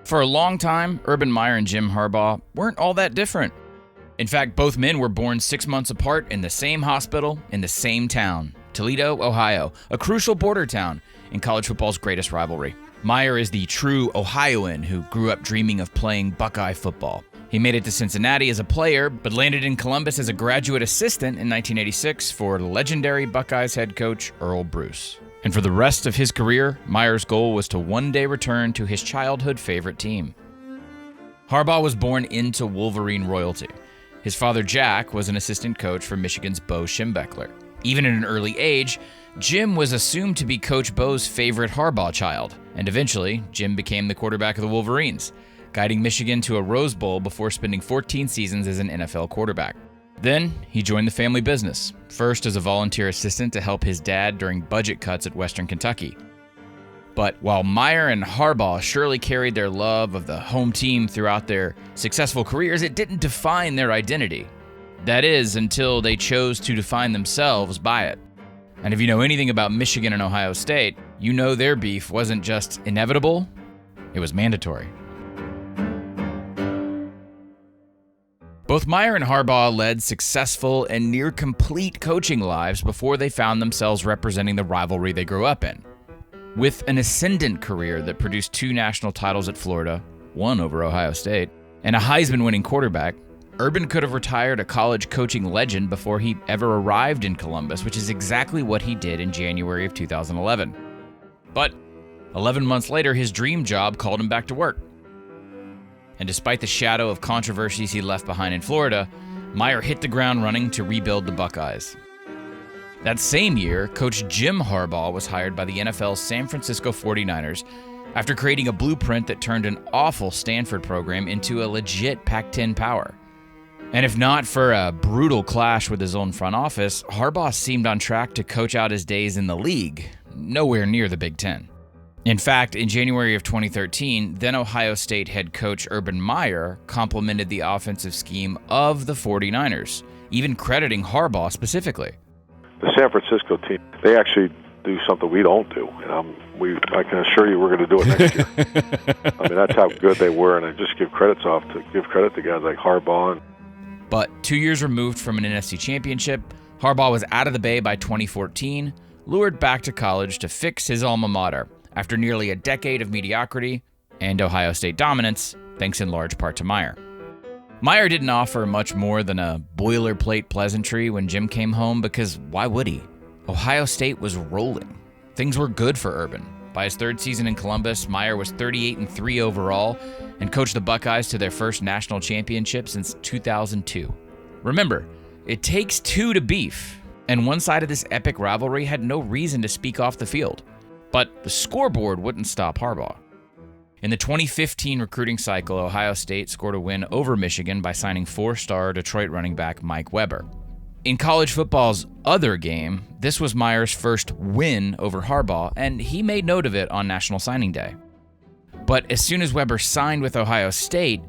For a long time, Urban Meyer and Jim Harbaugh weren't all that different. In fact, both men were born 6 months apart in the same hospital in the same town, Toledo, Ohio, a crucial border town in college football's greatest rivalry. Meyer is the true Ohioan who grew up dreaming of playing Buckeye football. He made it to Cincinnati as a player, but landed in Columbus as a graduate assistant in 1986 for legendary Buckeyes head coach Earl Bruce. And for the rest of his career, Meyer's goal was to one day return to his childhood favorite team. Harbaugh was born into Wolverine royalty. His father, Jack, was an assistant coach for Michigan's Bo Schembechler. Even at an early age, Jim was assumed to be Coach Bo's favorite Harbaugh child, and eventually, Jim became the quarterback of the Wolverines, guiding Michigan to a Rose Bowl before spending 14 seasons as an NFL quarterback. Then, he joined the family business, first as a volunteer assistant to help his dad during budget cuts at Western Kentucky. But while Meyer and Harbaugh surely carried their love of the home team throughout their successful careers, it didn't define their identity. That is, until they chose to define themselves by it. And if you know anything about Michigan and Ohio State, you know their beef wasn't just inevitable, it was mandatory. Both Meyer and Harbaugh led successful and near-complete coaching lives before they found themselves representing the rivalry they grew up in. With an ascendant career that produced 2 national titles at Florida, one over Ohio State, and a Heisman-winning quarterback, Urban could have retired a college coaching legend before he ever arrived in Columbus, which is exactly what he did in January of 2011. But 11 months later, his dream job called him back to work. And despite the shadow of controversies he left behind in Florida, Meyer hit the ground running to rebuild the Buckeyes. That same year, Coach Jim Harbaugh was hired by the NFL's San Francisco 49ers after creating a blueprint that turned an awful Stanford program into a legit Pac-10 power. And if not for a brutal clash with his own front office, Harbaugh seemed on track to coach out his days in the league, nowhere near the Big Ten. In fact, in January of 2013, then Ohio State head coach Urban Meyer complimented the offensive scheme of the 49ers, even crediting Harbaugh specifically. The San Francisco team, they actually do something we don't do, and I can assure you we're going to do it next year. I mean, that's how good they were, and I just give credit to guys like Harbaugh. But 2 years removed from an NFC championship, Harbaugh was out of the Bay by 2014, lured back to college to fix his alma mater after nearly a decade of mediocrity and Ohio State dominance, thanks in large part to Meyer. Meyer didn't offer much more than a boilerplate pleasantry when Jim came home, because why would he? Ohio State was rolling. Things were good for Urban. By his third season in Columbus, Meyer was 38-3 overall and coached the Buckeyes to their first national championship since 2002. Remember, it takes 2 to beef, and one side of this epic rivalry had no reason to speak off the field. But the scoreboard wouldn't stop Harbaugh. In the 2015 recruiting cycle, Ohio State scored a win over Michigan by signing 4-star Detroit running back Mike Weber. In college football's other game, this was Meyer's first win over Harbaugh, and he made note of it on National Signing Day. But as soon as Weber signed with Ohio State,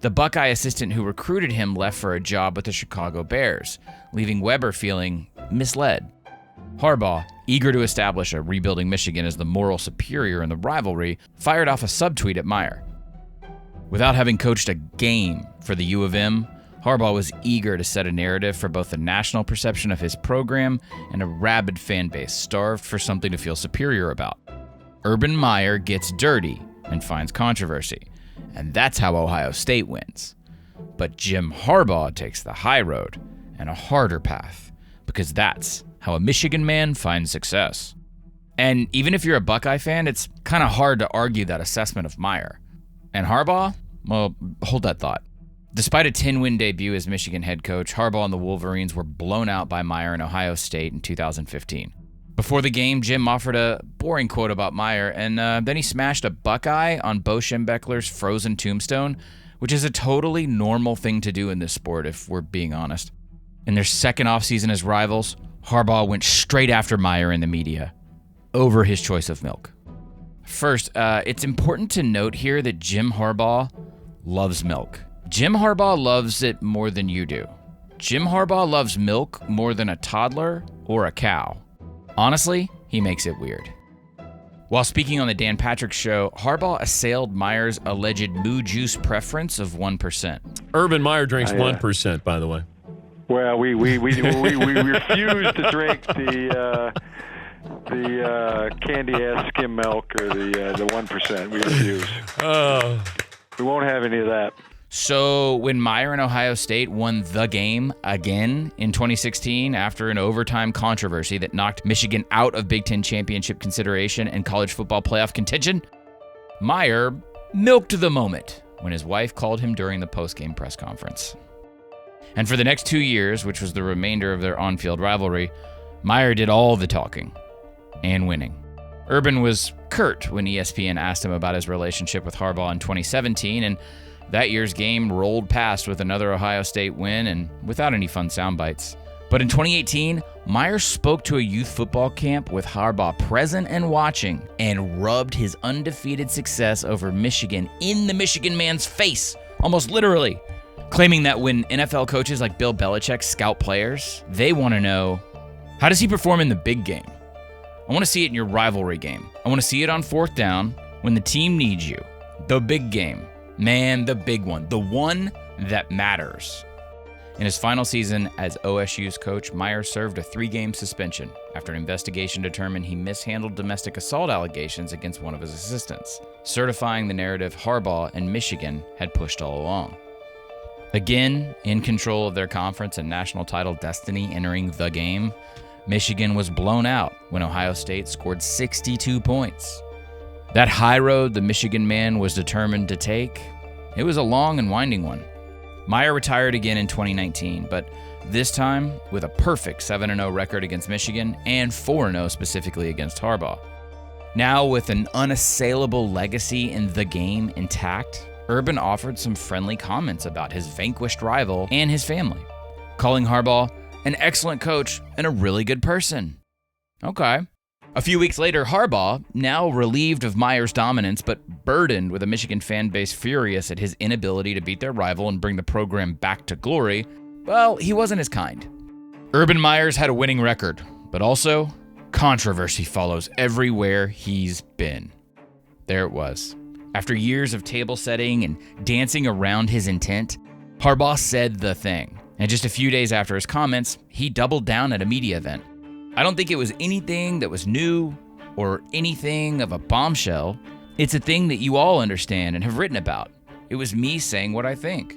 the Buckeye assistant who recruited him left for a job with the Chicago Bears, leaving Weber feeling misled. Harbaugh, eager to establish a rebuilding Michigan as the moral superior in the rivalry, fired off a subtweet at Meyer. Without having coached a game for the U of M, Harbaugh was eager to set a narrative for both the national perception of his program and a rabid fan base starved for something to feel superior about. Urban Meyer gets dirty and finds controversy, and that's how Ohio State wins. But Jim Harbaugh takes the high road and a harder path, because that's how a Michigan man finds success. And even if you're a Buckeye fan, it's kind of hard to argue that assessment of Meyer. And Harbaugh? Well, hold that thought. Despite a 10-win debut as Michigan head coach, Harbaugh and the Wolverines were blown out by Meyer and Ohio State in 2015. Before the game, Jim offered a boring quote about Meyer, and then he smashed a Buckeye on Bo Schembechler's frozen tombstone, which is a totally normal thing to do in this sport, if we're being honest. In their second offseason as rivals, Harbaugh went straight after Meyer in the media, over his choice of milk. First, it's important to note here that Jim Harbaugh loves milk. Jim Harbaugh loves it more than you do. Jim Harbaugh loves milk more than a toddler or a cow. Honestly, he makes it weird. While speaking on the Dan Patrick Show, Harbaugh assailed Meyer's alleged moo juice preference of 1%. Urban Meyer drinks 1%, by the way. Well, we refuse to drink the candy-ass skim milk or the 1%. We refuse. We won't have any of that. So when Meyer and Ohio State won the game again in 2016 after an overtime controversy that knocked Michigan out of Big Ten championship consideration and college football playoff contention, Meyer milked the moment when his wife called him during the postgame press conference. And for the next 2 years, which was the remainder of their on-field rivalry, Meyer did all the talking and winning. Urban was curt when ESPN asked him about his relationship with Harbaugh in 2017, and that year's game rolled past with another Ohio State win and without any fun sound bites. But in 2018, Meyer spoke to a youth football camp with Harbaugh present and watching and rubbed his undefeated success over Michigan in the Michigan man's face, almost literally, claiming that when NFL coaches like Bill Belichick scout players, they want to know, how does he perform in the big game? I want to see it in your rivalry game. I want to see it on fourth down when the team needs you. The big game. Man, the big one. The one that matters. In his final season as OSU's coach, Meyer served a 3-game suspension after an investigation determined he mishandled domestic assault allegations against one of his assistants, certifying the narrative Harbaugh and Michigan had pushed all along. Again, in control of their conference and national title destiny entering the game, Michigan was blown out when Ohio State scored 62 points. That high road the Michigan man was determined to take, it was a long and winding one. Meyer retired again in 2019, but this time with a perfect 7-0 record against Michigan and 4-0 specifically against Harbaugh. Now with an unassailable legacy in the game intact, Urban offered some friendly comments about his vanquished rival and his family, calling Harbaugh an excellent coach and a really good person. Okay. A few weeks later, Harbaugh, now relieved of Meyer's dominance but burdened with a Michigan fan base furious at his inability to beat their rival and bring the program back to glory, well, he wasn't as kind. Urban Meyer's had a winning record, but also controversy follows everywhere he's been. There it was. After years of table setting and dancing around his intent, Harbaugh said the thing. And just a few days after his comments, he doubled down at a media event. I don't think it was anything that was new or anything of a bombshell. It's a thing that you all understand and have written about. It was me saying what I think.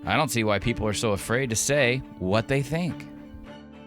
I don't see why people are so afraid to say what they think.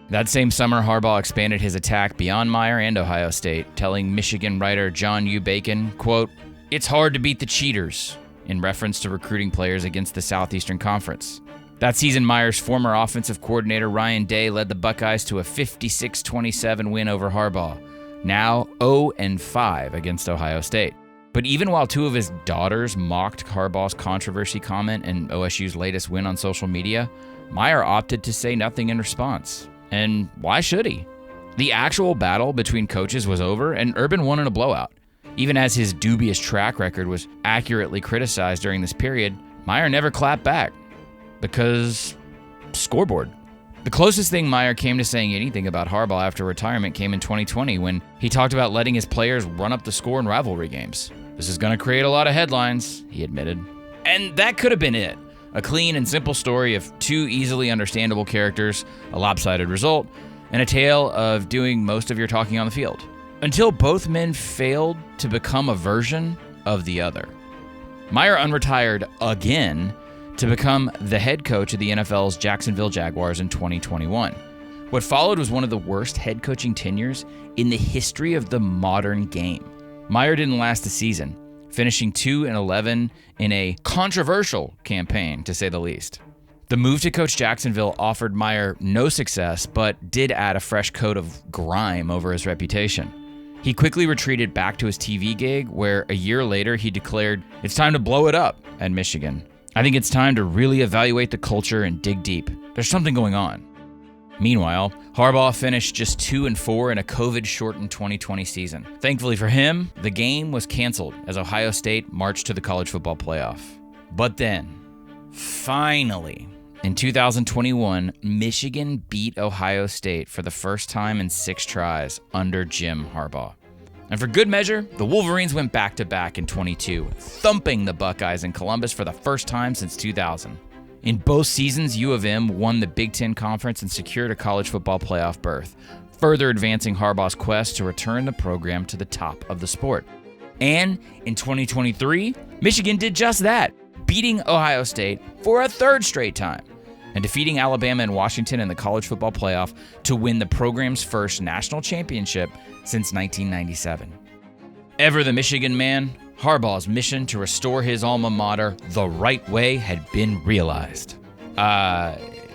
That same summer, Harbaugh expanded his attack beyond Meyer and Ohio State, telling Michigan writer John U. Bacon, quote, "It's hard to beat the cheaters," in reference to recruiting players against the Southeastern Conference. That season, Meyer's former offensive coordinator Ryan Day led the Buckeyes to a 56-27 win over Harbaugh, now 0-5 against Ohio State. But even while two of his daughters mocked Harbaugh's controversy comment and OSU's latest win on social media, Meyer opted to say nothing in response. And why should he? The actual battle between coaches was over, and Urban won in a blowout. Even as his dubious track record was accurately criticized during this period, Meyer never clapped back. Because scoreboard. The closest thing Meyer came to saying anything about Harbaugh after retirement came in 2020 when he talked about letting his players run up the score in rivalry games. This is going to create a lot of headlines, he admitted. And that could have been it. A clean and simple story of two easily understandable characters, a lopsided result, and a tale of doing most of your talking on the field. Until both men failed to become a version of the other. Meyer unretired again to become the head coach of the NFL's Jacksonville Jaguars in 2021. What followed was one of the worst head coaching tenures in the history of the modern game. Meyer didn't last a season, finishing 2-11 in a controversial campaign, to say the least. The move to coach Jacksonville offered Meyer no success, but did add a fresh coat of grime over his reputation. He quickly retreated back to his TV gig, where a year later he declared, "It's time to blow it up" at Michigan. "I think it's time to really evaluate the culture and dig deep. There's something going on." Meanwhile, Harbaugh finished just 2-4 in a COVID-shortened 2020 season. Thankfully for him, the game was canceled as Ohio State marched to the college football playoff. But then, finally, in 2021, Michigan beat Ohio State for the first time in 6 tries under Jim Harbaugh. And for good measure, the Wolverines went back-to-back in 22, thumping the Buckeyes in Columbus for the first time since 2000. In both seasons, U of M won the Big Ten Conference and secured a college football playoff berth, further advancing Harbaugh's quest to return the program to the top of the sport. And in 2023, Michigan did just that, beating Ohio State for a third straight time and defeating Alabama and Washington in the college football playoff to win the program's first national championship since 1997. Ever the Michigan man, Harbaugh's mission to restore his alma mater the right way had been realized.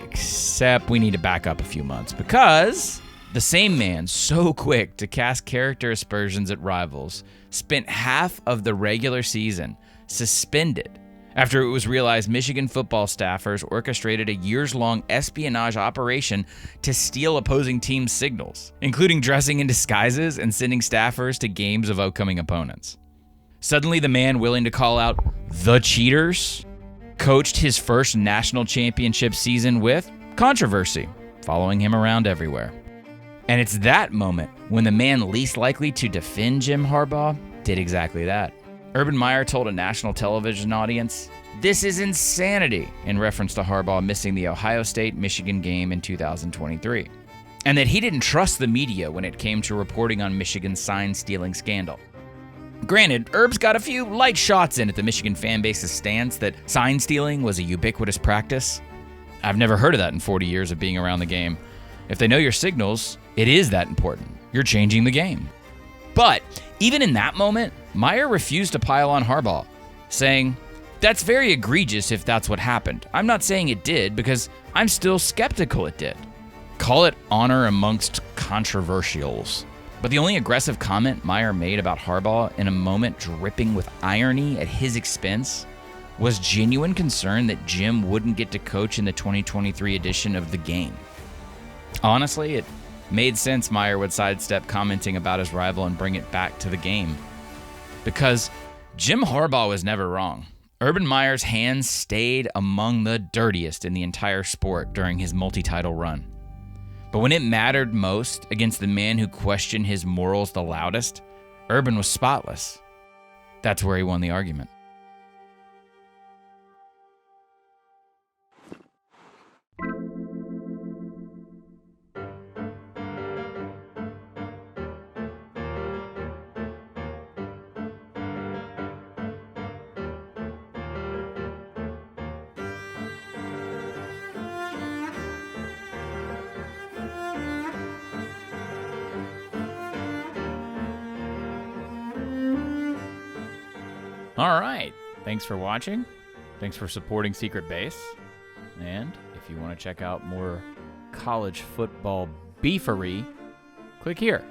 Except we need to back up a few months because the same man, so quick to cast character aspersions at rivals, spent half of the regular season suspended after it was realized Michigan football staffers orchestrated a years-long espionage operation to steal opposing teams' signals, including dressing in disguises and sending staffers to games of upcoming opponents. Suddenly, the man willing to call out the cheaters coached his first national championship season with controversy, following him around everywhere. And it's that moment when the man least likely to defend Jim Harbaugh did exactly that. Urban Meyer told a national television audience, "This is insanity," in reference to Harbaugh missing the Ohio State-Michigan game in 2023, and that he didn't trust the media when it came to reporting on Michigan's sign-stealing scandal. Granted, Herb's got a few light shots in at the Michigan fanbase's stance that sign-stealing was a ubiquitous practice. I've never heard of that in 40 years of being around the game. If they know your signals, it is that important. You're changing the game. But even in that moment, Meyer refused to pile on Harbaugh, saying, "That's very egregious if that's what happened. I'm not saying it did because I'm still skeptical it did." Call it honor amongst controversials. But the only aggressive comment Meyer made about Harbaugh in a moment dripping with irony at his expense was genuine concern that Jim wouldn't get to coach in the 2023 edition of the game. Honestly, it made sense Meyer would sidestep commenting about his rival and bring it back to the game. Because Jim Harbaugh was never wrong. Urban Meyer's hands stayed among the dirtiest in the entire sport during his multi-title run. But when it mattered most against the man who questioned his morals the loudest, Urban was spotless. That's where he won the argument. All right. Thanks for watching. Thanks for supporting Secret Base. And if you want to check out more college football beefery, click here.